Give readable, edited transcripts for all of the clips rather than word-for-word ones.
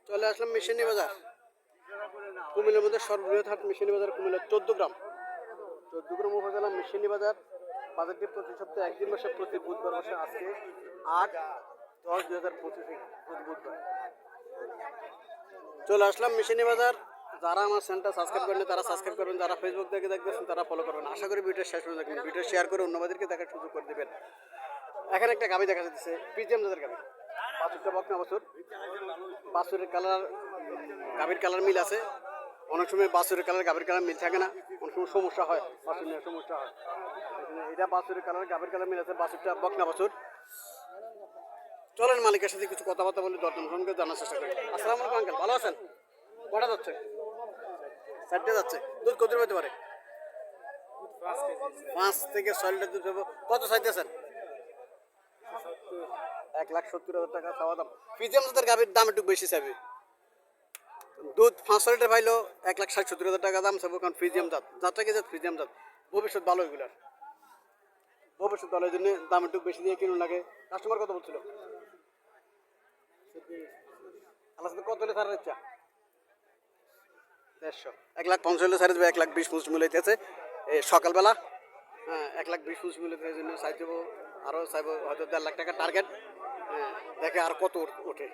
চলে আসলাম মিশনি বাজার। কুমিল্লার মধ্যে সর্ববৃহৎ হাট মিশনি বাজার, কুমিল্লা 14 গ্রাম উপজেলা মিশনি বাজার। বাজারটি প্রতি সপ্তাহে একদিন বসে, প্রতি বুধবার বসে। আজকে 8-10-2025 প্রতি বুধবার। চলে আসলাম মিশনি বাজার। যারা আমার চ্যানেলটা সাবস্ক্রাইব করেন তারা সাবস্ক্রাইব করবেন, যারা ফেসবুক থেকে দেখতেছেন তারা ফলো করবেন। আশা করি ভিডিও শেষ পর্যন্ত দেখবেন, ভিডিও শেয়ার করে অন্যদেরকে দেখার সুযোগ করে দেবেন। এখানে একটা গাভি দেখা যাচ্ছে, পিজিএম জাতের গাভি, বাছুরটা বকনা বাছুর। বাছুরের কালার গাভীর কালার মিল আছে। অনেক সময় বাছুরের কালার গাভীর কালার মিল থাকে না, অনেক সময় সমস্যা হয়, বাছুর নিয়ে সমস্যা হয়। এটা বাছুরের কালার গাভীর কালার মিল আছে, বাছুরটা বকনা বাছুর। চলেন মালিকের সাথে কিছু কথাবার্তা বলে দর্শন সঙ্গে জানার চেষ্টা করি। আসসালামু আলাইকুম আঙ্কেল, ভালো আছেন? কটা যাচ্ছে? 4টে যাচ্ছে। দুধ কত পেতে পারে? 5 থেকে 6 লিটার দুধ হবে। কত চাইতেছেন? 1,70,000 টাকা চাওয়া দাম। পিজিএম জাতের গাভীর দাম একটু বেশি চাইবে। দুধ 5 লিটার পাইলো 1,60,000 টাকা দাম চাবো, কারণ ফিজিয়াম জাতটা কি জাত? ফিজিয়াম জাত। ভবিষ্যৎ ভালো এগুলার, ভবিষ্যৎ ভালো, এই জন্য দাম একটু বেশি দিয়ে কিনুন লাগে। কাস্টমার কত বলছিল? আল্লাহ কত হলে ছাড়ার ইচ্ছা? 150, 1,50,000 হলে ছাড়ে দেবে। 1,20,000 মিলাইতেছে সকালবেলা। হ্যাঁ, 1,20,000 মিলাইতে, এই জন্য চাইতে আরও চাইবো হয়তো 1.5 লাখ টাকা টার্গেট। হ্যাঁ, দেখে আর কত ওঠে।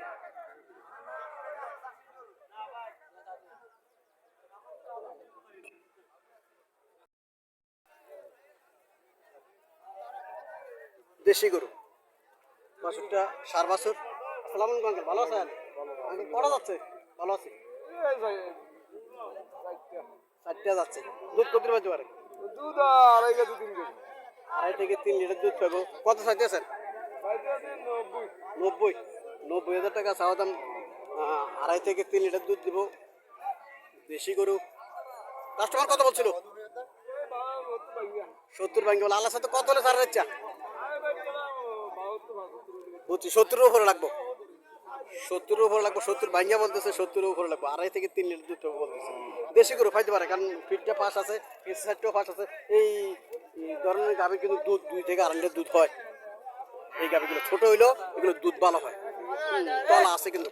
দেশি গরু, বাছুরটা সার বাছুর। আসসালামু আলাইকুম আঙ্কেল, ভালো আছেন? আঙ্কেল কটা যাচ্ছে? ভালো আছি। 4টে যাচ্ছে। দুধ কত বাজতে পারে? দুধ 2.5 কেজি 3 কেজি। 2.5 থেকে 3 লিটার দুধ পাবো। কত চাইতেছেন? 90,000 টাকা চাওয়া দাম। 2.5 থেকে 3 লিটার দুধ দিব। দেশি গরু। কাস্টমার কত বলছিল? 70 ভাঙ্গি বলে। আল্লাহ সাথে কত হলে ছাড়ার ইচ্ছা? 70-এর উপরে লাগবো। 70-এর উপরে লাগবো। 70 ভাঙ্গিয়া বলতেছে, 70-এর উপরে লাগবো। 2.5 থেকে 3 লিটার দুধ পাবো বলতেছে। দেশি গরু পাইতে পারে, কারণ ফিটটা পাস আছে, সাইডটাও পাস আছে। এই ধরনের গাভী কিন্তু দুধ 2 থেকে 2.5 লিটার দুধ হয়। এই গাভীগুলো ছোট হইলো, এগুলো দুধ ভালো হয়। তলা আছে, কিন্তু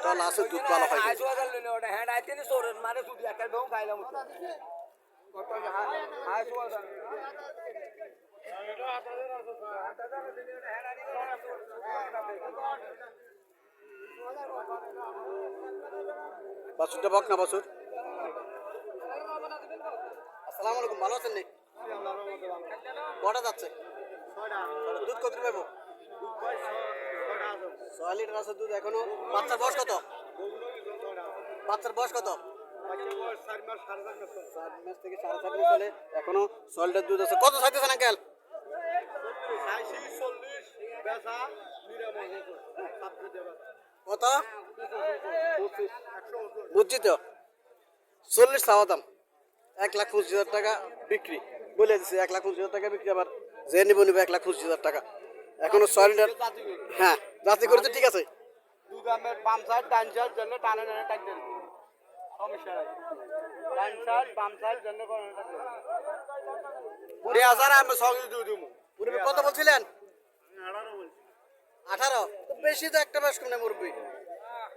তলা আছে, দুধ ভালো হয়। বাছুরটা বকনা বাছুর। আসসালামু আলাইকুম, ভালো আছেন? কটা যাচ্ছে? দুধ কত পাবো? 6 লিটার আছে দুধ এখনো। বাচ্চার বয়স কত? বাচ্চার বয়স কত? 4 মাস থেকে 4.5 মাস চলে, এখনো 6 লিটার দুধ আছে। কত চাইতেছেন আঙ্কেল? কত? বুঝছি তো। 40 চাওয়া দাম। 1,25,000 টাকা বিক্রি বলে দিচ্ছে। 1,25,000 টাকা বিক্রি। আবার যে নিব 1,25,000 টাকা। এখনো 6 লিটার। হ্যাঁ, জাতি করতে ঠিক আছে। বাম সাইড ডান সাইড জন্য টানে টানে টাইট দেন, সমস্যা নাই। ডান সাইড বাম সাইড জন্য পুরে আসার আমি সঙ্গে দিয়ে দিব। মুরব্বী কত বলছিলেন? 18। তো বেশি তো, একটা বেশ কম না মুরব্বী।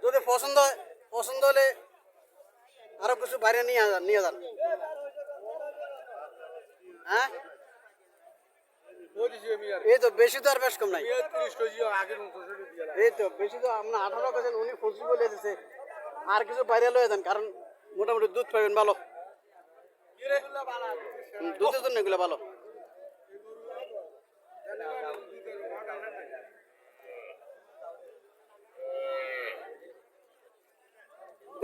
যদি পছন্দ হলে আরো কিছু বাইরে নিয়ে যান। হ্যাঁ, এই তো বেশি তো আর বেশ কম নাই। এই তো বেশি তো আপনার 18 কেছেন, উনি 25 বলে দিচ্ছে। আর কিছু বাইরে লয়ে যান, কারণ মোটামুটি দুধ পাবেন ভালো। দুধের জন্য এগুলো ভালো।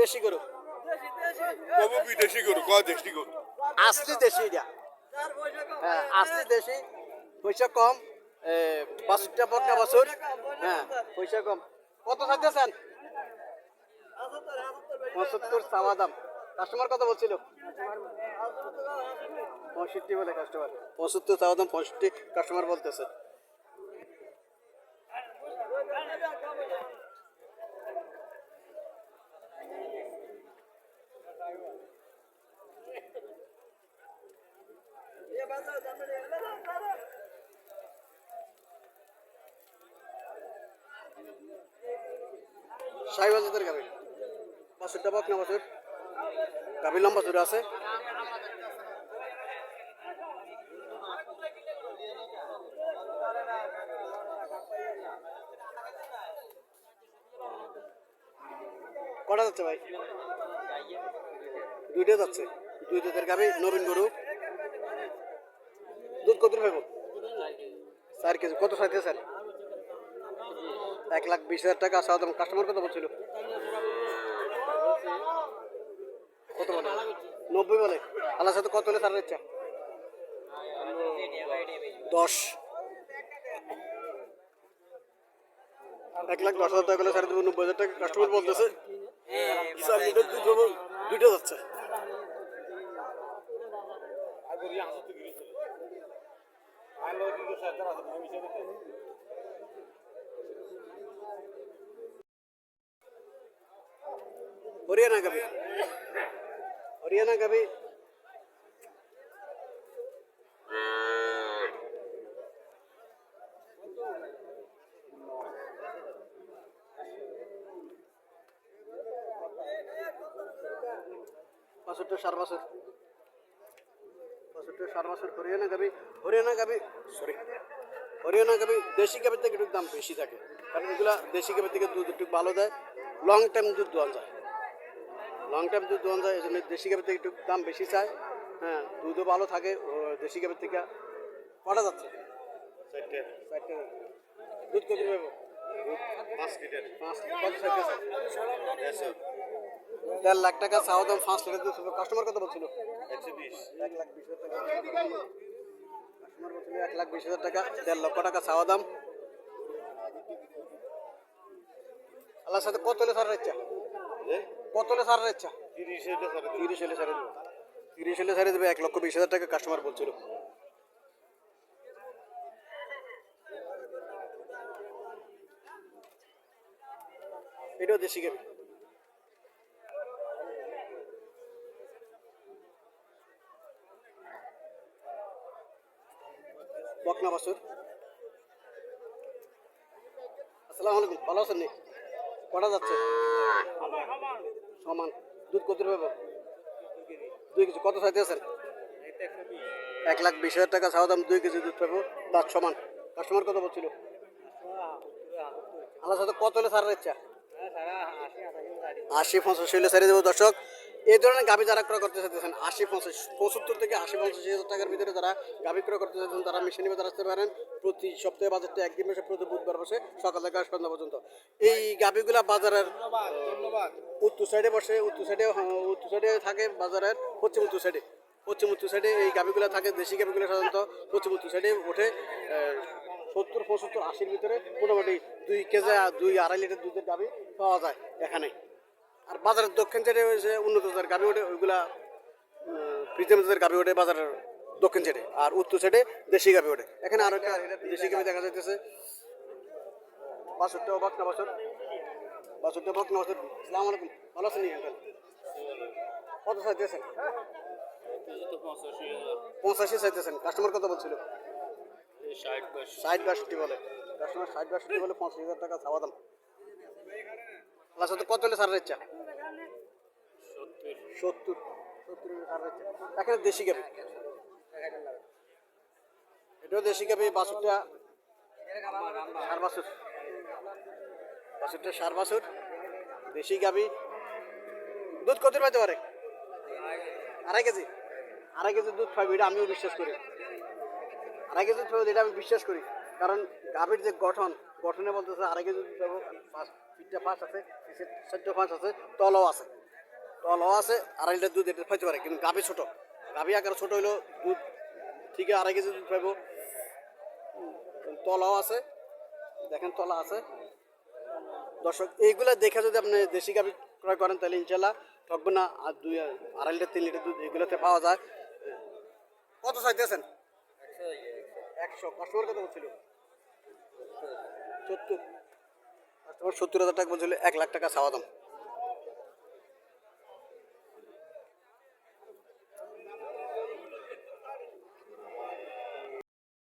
দেশি গরু, দেশি গরু দেশি গরু আসলি দেশি। এটা হ্যাঁ, আসলি দেশি। পয়সা কম। বাছুরটা বকনা বাছুর। হ্যাঁ, পয়সা কম। কত চাইতেছেন? 75 চাওয়া দাম। কাস্টমার কত বলছিল? 65 বলে কাস্টমার। 75 চাওয়া দাম, 65 কাস্টমার বলতেছে। শাহিওয়াল জাতের গাভি বাছুরটা বকনা বাছুর গাভি লম্বা চূড়া আছে কটা যাচ্ছে ভাই দুইটা যাচ্ছে দুই জাতের গাভি নবীন গরু দুধ কত পাবো 4 কেজি কত চাইতে স্যার 1,20,000 টাকা চাওয়া দাম কাস্টমার কত বলছিল কত বলে 90 বলে আল্লাহ সাথে কত হলে ছাড়ার ইচ্ছা 10 1,10,000 টাকা হলে 90,000 টাকা কাস্টমার বলতেছে 4 লিটার দুধ পাবো দুইটা যাচ্ছে হরিয়ানা গাবি হরিয়ানা গাবি বাছুরটা 4 বছর বাছুরটা 4 বছর হরিয়ানা গাবি সরি হরিয়ানা গাবি দেশি গাবির থেকে একটু দাম বেশি থাকে কারণ এগুলা দেশি গাবির থেকে দুধ একটু ভালো দেয় লং টাইম দুধ দোয়ান যায় এই জন্য দেশি গাবির থেকে একটু দাম বেশি চায় হ্যাঁ দুধও ভালো থাকে দেশি গাবির থেকে কটা যাচ্ছে 4টে দুধ কত পাবো 5 লিটার কত চাইতেছে 1.5 লাখ টাকা চাওয়া দাম 5 লিটার দুধ কাস্টমার কত বলছিল 120 1,20,000 টাকা কাস্টমার বলছিল 1,20,000 টাকা 1.5 লক্ষ টাকা চাওয়া দাম আল্লাহর সাথে কত হলে ছাড়ার ইচ্ছা কত হলে ছাড়ার ইচ্ছা 30 হলে ছাড়ে দেবে 30 হলে ছাড়ে দেবে 1,20,000 টাকা কাস্টমার বলছিল এটাও দেশি গাবি বকনা বাছুর আসসালামু আলাইকুম ভালো আছেন নি কটা যাচ্ছে সমান দুধ কত পাবো 2 কেজি কত চাইতে আছেন 1,20,000 টাকা চাওয়া দাম 2 কেজি দুধ পাবো দাঁত সমান কাস্টমার কত বলছিল আল্লাহ সাথে কত হলে ছাড়ার ইচ্ছা 80-85 হলে ছেড়ে দেবো দর্শক এই ধরনের গাভি যারা ক্রয় করতে চাইতেছেন 75 থেকে 80-85 টাকার ভিতরে যারা গাভি ক্রয় করতে চাইছেন তারা মিশনি বাজার আসতে পারেন প্রতি সপ্তাহে বাজারটা একদিন বসে প্রতি বুধবার বসে সকাল থেকে সন্ধ্যা পর্যন্ত এই গাভিগুলা বাজারের উত্তর সাইডে বসে উত্তর সাইডে থাকে বাজারের পশ্চিম উত্তর সাইডে এই গাভিগুলা থাকে দেশি গাভিগুলো সাধারণত পশ্চিম উত্তর সাইডে ওঠে 70-75-80 ভিতরে মোটামুটি 2 কেজি 2-2.5 লিটার দুধের গাভি পাওয়া যায় এখানে আর বাজারের দক্ষিণ সাইডে হয়েছে উন্নত জাতের গাভি ওঠে ওইগুলা প্রিমিয়াম জাতের গাভি ওঠে বাজারের দক্ষিণ সাইডে আর উত্তর সাইডে দেশি গাভি ওঠে এখানে আরো একটা দেশি গাভি দেখা যাইতেছে বাছুরটা বকনা বাছুর আসসালামু আলাইকুম ভালো আছেন আঙ্কেল কত চাইতেছেন 85 চাইতেছেন কাস্টমার কত বলছিল 60-62 বলে কাস্টমার 60-62 বলে 50,000 টাকা চাওয়া দাম আল্লাহ সাথে কত হলে ছাড়ার ইচ্ছা 70 ছাড়ার ইচ্ছা এখানে দেশি গাভি এটাও দেশি গাভি বাছুরটা 4 বছর দেশি গাভি দুধ কত পাইতে পারে 2.5 কেজি দুধ পাইবে এটা আমিও বিশ্বাস করি 2.5 কেজি দুধ পাইবে এটা আমি বিশ্বাস করি কারণ গাভীর যে গঠনে বলতেছে 2.5 কেজি দুধ পাবো পিঠটা ফাঁস আছে সেটটা ফাঁস আছে তলও আছে 2.5 লিটার দুধ এটা পাইতে পারে কিন্তু গাভী ছোট গাভী আকার ছোট হইলেও দুধ ঠিক 2.5 কেজি দুধ পাইবো তলাও আছে দেখেন তলা আছে দর্শক এইগুলা দেখে যদি আপনি দেশি গাভী ক্রয় করেন তাহলে ইনশাল্লাহ ঠকবে না আর 2.5 লিটার 3 লিটার দুধ এগুলোতে পাওয়া যায় কত চাইতেছেন 100 কাস্টমার কত বলছিল 70 কাস্টমার 70,000 টাকা বলছিল 1 লাখ টাকা চাওয়া দাম